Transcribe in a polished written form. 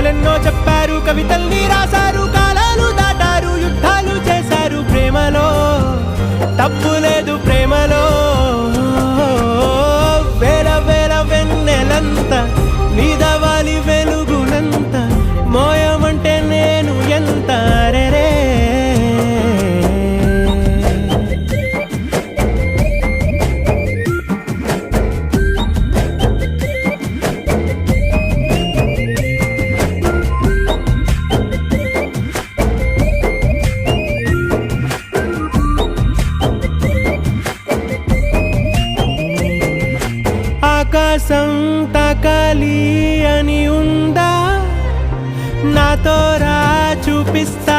కథలెన్నో చెప్పారు, కవితల్ని రాశారు, కాలాలు దాటారు, యుద్ధాలు చేశారు. ప్రేమలో తప్పు లేదు, ప్రేమలో వేల వేల వెన్నెలంత నీదవాలి వెలుగునంత మోయమంటే నేను ఎంత రే. ఆకాశం తాకాలి అని ఉందా, నాతో రా చూపిస్తా